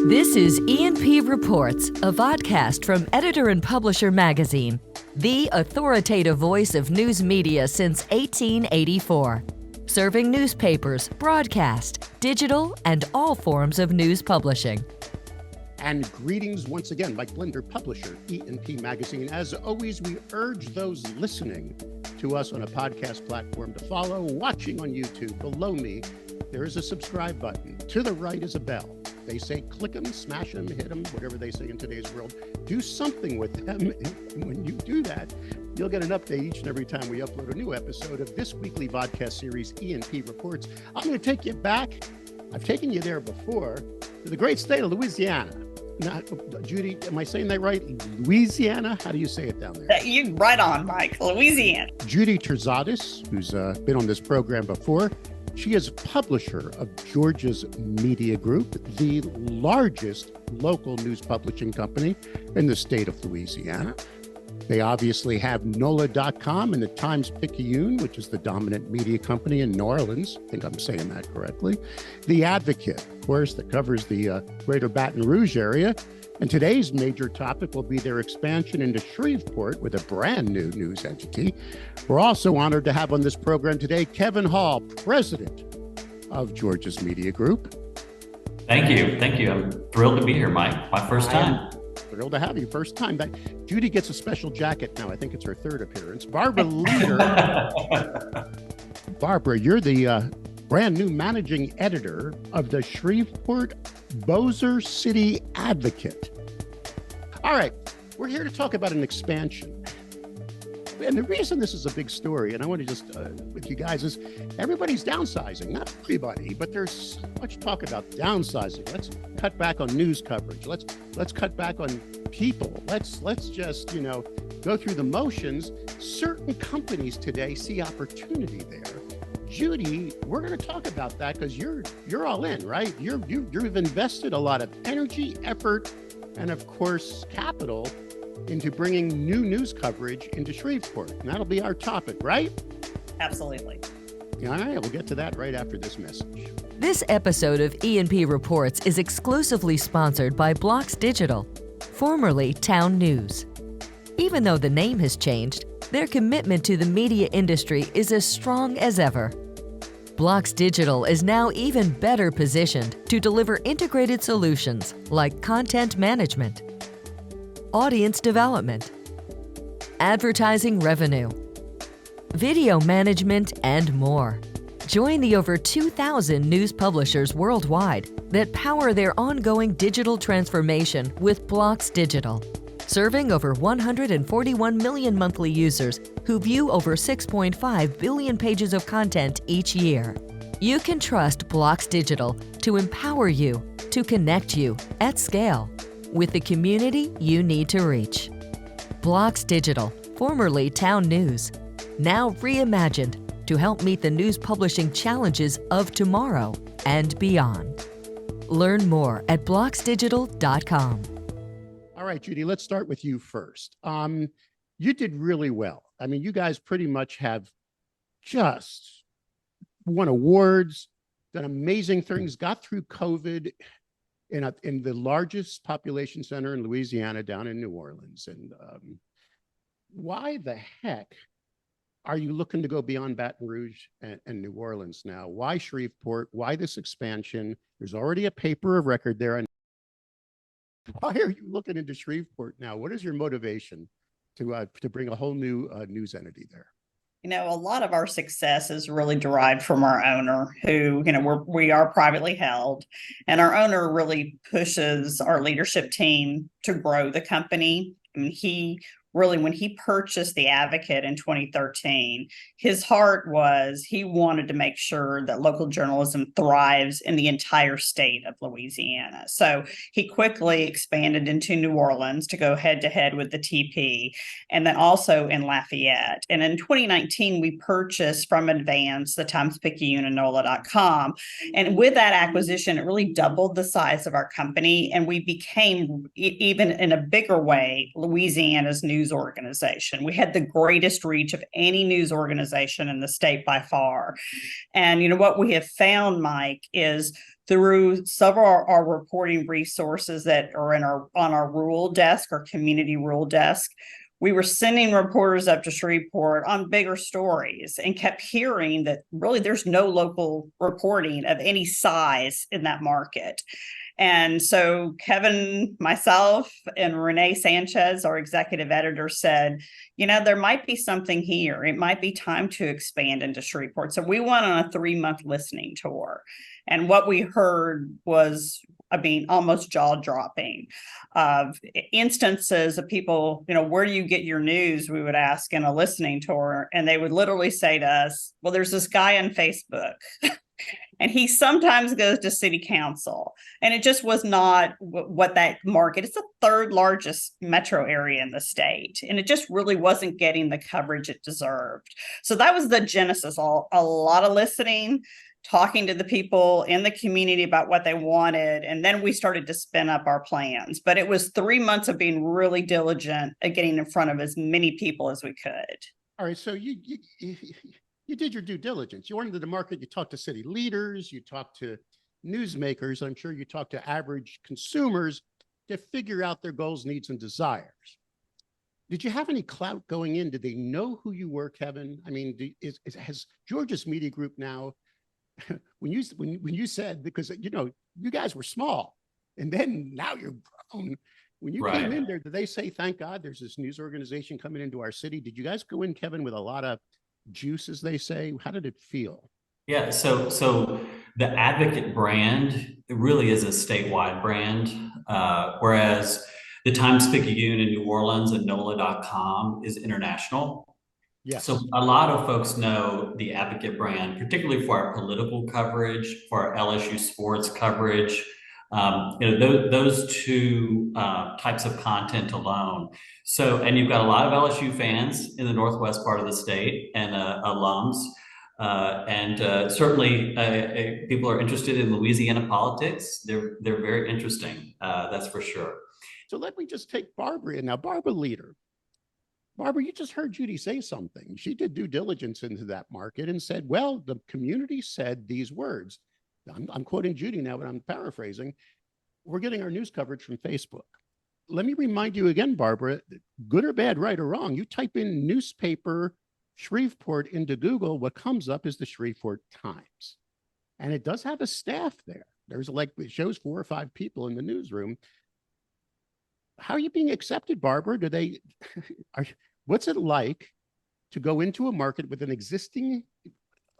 This is E&P Reports, a vodcast from Editor and Publisher Magazine, the authoritative voice of news media since 1884, serving newspapers, broadcast, digital, and all forms of news publishing. And greetings once again, Mike Blinder, publisher, E&P Magazine. As always, we urge those listening to us on a podcast platform to follow. Watching on YouTube, below me, there is a subscribe button. To the right is a bell. They say click them, smash them, hit them, whatever they say in today's world. Do something with them. And when you do that, you'll get an update each and every time we upload a new episode of this weekly vodcast series, E&P Reports. I'm going to take you back. I've taken you there before, to the great state of Louisiana. Now, Judy, am I saying that right? Louisiana? How do you say it down there? You right on, Mike. Louisiana. Judy Terzadis, who's been on this program before. She is publisher of Georgia's Media Group, the largest local news publishing company in the state of Louisiana. They obviously have NOLA.com and the Times-Picayune, which is the dominant media company in New Orleans. I think I'm saying that correctly. The Advocate, of course, that covers the greater Baton Rouge area. And today's major topic will be their expansion into Shreveport with a brand new news entity. We're also honored to have on this program today Kevin Hall, president of Georgia's Media Group. Thank you. Thank you. I'm thrilled to be here, Mike. My first time. Thrilled to have you. First time. Judy gets a special jacket now. I think it's her third appearance. Barbara Leader. Barbara, you're the brand new managing editor of the Shreveport-Bossier City Advocate. All right, we're here to talk about an expansion. And the reason this is a big story, and I want to just, with you guys, is everybody's downsizing. Not everybody, but there's so much talk about downsizing. Let's cut back on news coverage. Let's cut back on people. Let's just, go through the motions. Certain companies today see opportunity there. Judy, we're going to talk about that because you're all in, right? You've invested a lot of energy, effort, and of course, capital into bringing new news coverage into Shreveport. And that'll be our topic, right? Absolutely. All right, we'll get to that right after this message. This episode of E&P Reports is exclusively sponsored by Blocks Digital, formerly Town News. Even though the name has changed, their commitment to the media industry is as strong as ever. Blocks Digital is now even better positioned to deliver integrated solutions like content management, audience development, advertising revenue, video management, and more. Join the over 2,000 news publishers worldwide that power their ongoing digital transformation with Blocks Digital, serving over 141 million monthly users who view over 6.5 billion pages of content each year. You can trust Blocks Digital to empower you, to connect you at scale with the community you need to reach. Blocks Digital, formerly Town News, now reimagined to help meet the news publishing challenges of tomorrow and beyond. Learn more at blocksdigital.com. All right, Judy, let's start with you first. You did really well. I mean, you guys pretty much have just won awards, done amazing things, got through COVID in the largest population center in Louisiana, down in New Orleans. And why the heck are you looking to go beyond Baton Rouge and New Orleans now? Why Shreveport? Why this expansion? There's already a paper of record there. And why are you looking into Shreveport now? What is your motivation to bring a whole new news entity there? A lot of our success is really derived from our owner who, we are privately held, and our owner really pushes our leadership team to grow the company. I mean, when he purchased the Advocate in 2013, his heart was he wanted to make sure that local journalism thrives in the entire state of Louisiana. So he quickly expanded into New Orleans to go head to head with the TP, and then also in Lafayette. And in 2019, we purchased from Advance the Times-Picayune and NOLA.com. And with that acquisition, it really doubled the size of our company, and we became, even in a bigger way, Louisiana's news news organization. We had the greatest reach of any news organization in the state by far. And what we have found, Mike, is through several of our reporting resources that are on our rural desk, our community rural desk, we were sending reporters up to Shreveport on bigger stories and kept hearing that really there's no local reporting of any size in that market. And so Kevin, myself, and Renee Sanchez, our executive editor, said, there might be something here. It might be time to expand into Shreveport. So we went on a 3-month listening tour. And what we heard was, almost jaw-dropping of instances of people, where do you get your news? We would ask in a listening tour, and they would literally say to us, well, there's this guy on Facebook. And he sometimes goes to city council. And it just was not what that market, it's the 3rd largest metro area in the state. And it just really wasn't getting the coverage it deserved. So that was the genesis, a lot of listening, talking to the people in the community about what they wanted. And then we started to spin up our plans. But it was 3 months of being really diligent at getting in front of as many people as we could. All right. So you did your due diligence. You went into the market, you talked to city leaders, you talked to newsmakers. I'm sure you talked to average consumers to figure out their goals, needs, and desires. Did you have any clout going in? Did they know who you were, Kevin? Has Georgia's Media Group now, when you said, because you guys were small, and then now you're grown. When you came in there, did they say, thank God there's this news organization coming into our city? Did you guys go in, Kevin, with a lot of juice, as they say? How did it feel? Yeah, so the Advocate brand, it really is a statewide brand, whereas the Times-Picayune in New Orleans and NOLA.com is international. Yes. So a lot of folks know the Advocate brand, particularly for our political coverage, for our LSU sports coverage. Those two types of content alone. So, and you've got a lot of LSU fans in the northwest part of the state and alums. Certainly people are interested in Louisiana politics. They're very interesting. That's for sure. So let me just take Barbara in now. Barbara Leader. Barbara, you just heard Judy say something. She did due diligence into that market and said, well, the community said these words. I'm quoting Judy now, but I'm paraphrasing. We're getting our news coverage from Facebook. Let me remind you again, Barbara, good or bad, right or wrong, you type in newspaper Shreveport into Google, what comes up is the Shreveport Times. And it does have a staff there. There's it shows 4 or 5 people in the newsroom. How are you being accepted, Barbara? What's it like to go into a market with an existing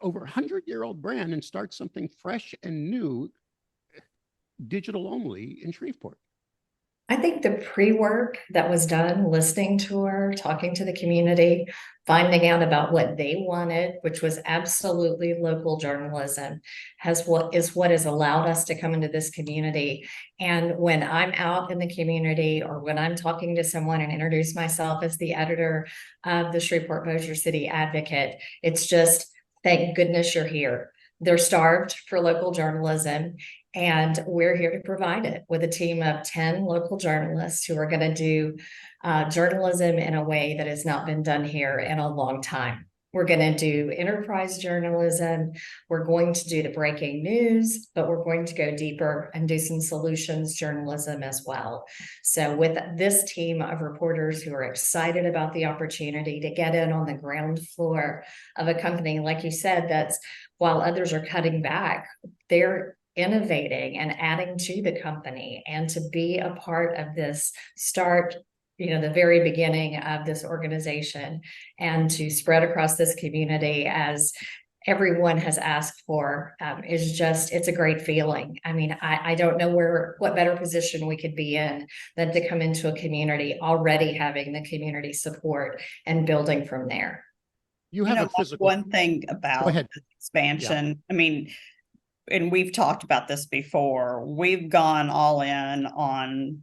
over 100-year-old brand and start something fresh and new, digital only, in Shreveport? I think the pre-work that was done, listening to her, talking to the community, finding out about what they wanted, which was absolutely local journalism, is what has allowed us to come into this community. And when I'm out in the community, or when I'm talking to someone and introduce myself as the editor of the Shreveport-Bossier City Advocate, it's just, thank goodness you're here. They're starved for local journalism, and we're here to provide it with a team of 10 local journalists who are going to do journalism in a way that has not been done here in a long time. We're going to do enterprise journalism. We're going to do the breaking news, but we're going to go deeper and do some solutions journalism as well. So with this team of reporters who are excited about the opportunity to get in on the ground floor of a company, like you said, that's, while others are cutting back, they're innovating and adding to the company, and to be a part of this start, the very beginning of this organization, and to spread across this community as everyone has asked for, it's a great feeling. I don't know what better position we could be in than to come into a community already having the community support and building from there. You have a physical. One thing about expansion. Yeah. And we've talked about this before. We've gone all in on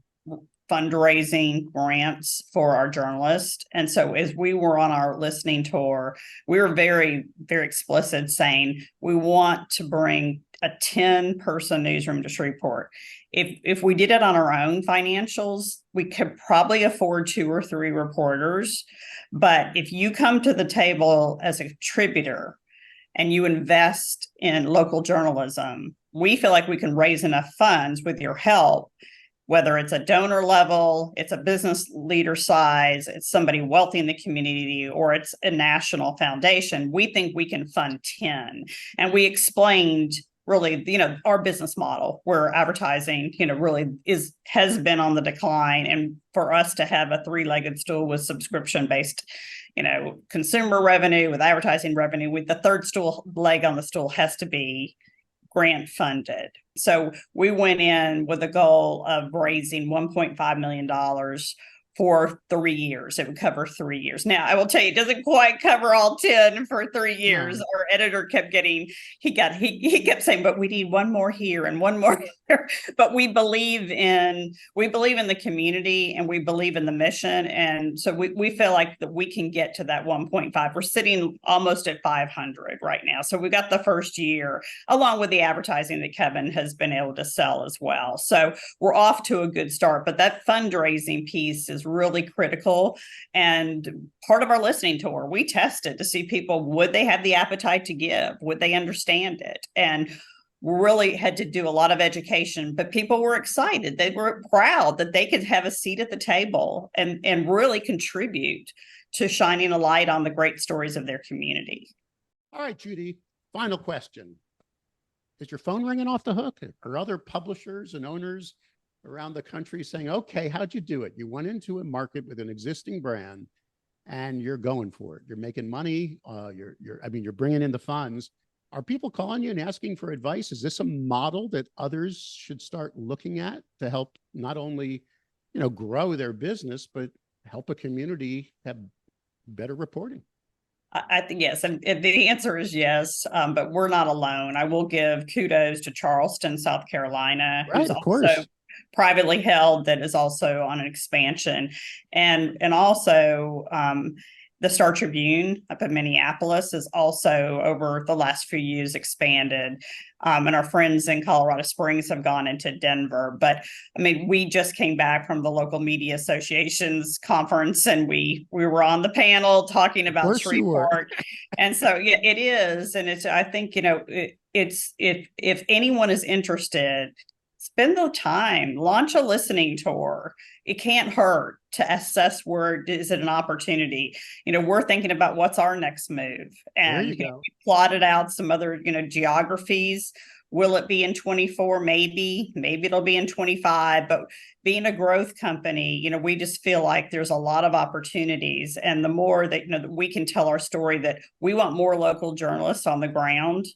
fundraising grants for our journalists. And so as we were on our listening tour, we were very, very explicit saying we want to bring a 10-person newsroom to Shreveport. If we did it on our own financials, we could probably afford 2 or 3 reporters. But if you come to the table as a contributor and you invest in local journalism, we feel like we can raise enough funds with your help, whether it's a donor level, it's a business leader size, it's somebody wealthy in the community, or it's a national foundation. We think we can fund 10. And we explained really, our business model, where advertising, really has been on the decline. And for us to have a 3-legged stool with subscription-based, consumer revenue, with advertising revenue, with the third leg on the stool has to be grant funded. So we went in with a goal of raising $1.5 million for 3 years. It would cover 3 years. Now, I will tell you, it doesn't quite cover all 10 for 3 years. No. Our editor kept he kept saying, but we need one more here and one more here. But we believe in the community, and we believe in the mission. And so we feel like that we can get to that 1.5. We're sitting almost at 500 right now. So we got the first year, along with the advertising that Kevin has been able to sell as well. So we're off to a good start. But that fundraising piece is really critical. And part of our listening tour, we tested to see people, would they have the appetite to give? Would they understand it? And we really had to do a lot of education, but people were excited. They were proud that they could have a seat at the table and really contribute to shining a light on the great stories of their community. All right, Judy, final question. Is your phone ringing off the hook? Are other publishers and owners around the country saying, okay, how'd you do it? You went into a market with an existing brand and you're going for it. You're making money. You're bringing in the funds. Are people calling you and asking for advice? Is this a model that others should start looking at to help not only, grow their business, but help a community have better reporting? I think yes. And the answer is yes, but we're not alone. I will give kudos to Charleston, South Carolina, right, who's of also course. Privately held, that is also on an expansion, and also the Star Tribune up in Minneapolis is also over the last few years expanded, and our friends in Colorado Springs have gone into Denver. But we just came back from the Local Media Association's conference, and we were on the panel talking about Shreveport, and so yeah, it is, and it's, I think, it's if anyone is interested, spend the time, launch a listening tour. It can't hurt to assess where is it an opportunity. We're thinking about what's our next move. And we plotted out some other, geographies. Will it be in 24? Maybe it'll be in 25. But being a growth company, we just feel like there's a lot of opportunities. And the more that, that we can tell our story, that we want more local journalists on the ground,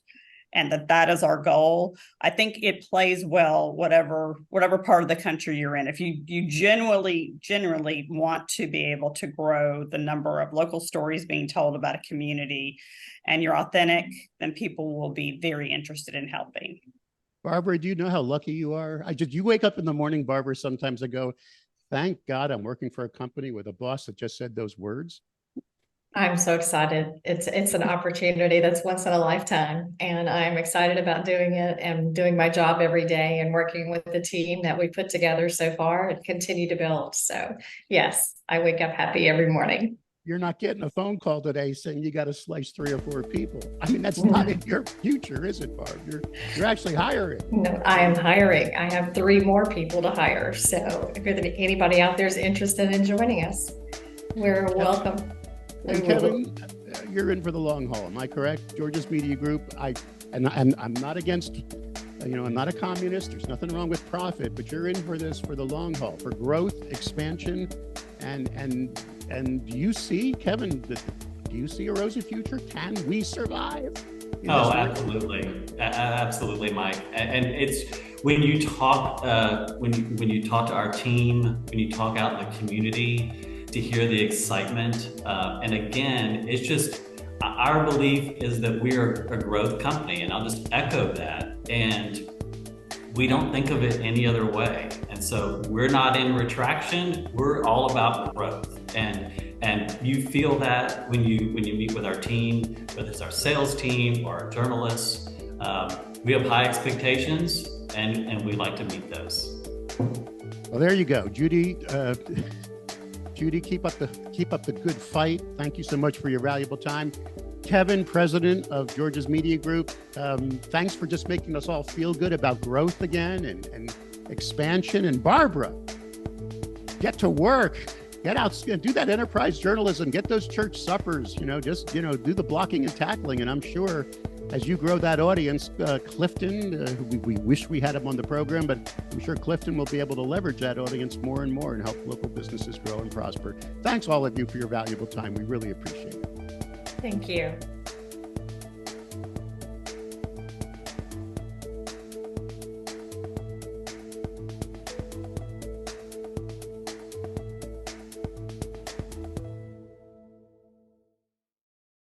and that is our goal. I think it plays well, whatever part of the country you're in. If you generally want to be able to grow the number of local stories being told about a community, and you're authentic, then people will be very interested in helping. Barbara, do you know how lucky you are? You wake up in the morning, Barbara, sometimes I go, thank God I'm working for a company with a boss that just said those words. I'm so excited. It's an opportunity that's once in a lifetime, and I'm excited about doing it and doing my job every day and working with the team that we put together so far and continue to build. So yes, I wake up happy every morning. You're not getting a phone call today saying you got to slice 3 or 4 people. That's not in your future, is it, Barb? You're actually hiring. No, I am hiring. I have 3 more people to hire. So if anybody out there is interested in joining us, we're welcome. And Kevin, you're in for the long haul. Am I correct? Georgia's Media Group. I'm not against, I'm not a communist. There's nothing wrong with profit, but you're in for this for the long haul, for growth, expansion, and do you see, Kevin? Do you see a rosy future? Can we survive? Oh, absolutely, absolutely, Mike. And it's when you talk when you talk to our team, when you talk out in the community, to hear the excitement. And again, it's just, our belief is that we are a growth company, and I'll just echo that. And we don't think of it any other way. And so we're not in retraction, we're all about growth. And you feel that when you meet with our team, whether it's our sales team or our journalists, We have high expectations, and we like to meet those. Well, there you go, Judy. Judy, keep up the good fight. Thank you so much for your valuable time. Kevin, president of Georgia's Media Group, thanks for just making us all feel good about growth again and expansion. And Barbara, get to work, get out, do that enterprise journalism, get those church suppers, do the blocking and tackling. And I'm sure as you grow that audience, Clifton, we wish we had him on the program, but I'm sure Clifton will be able to leverage that audience more and more and help local businesses grow and prosper. Thanks all of you for your valuable time. We really appreciate it. Thank you.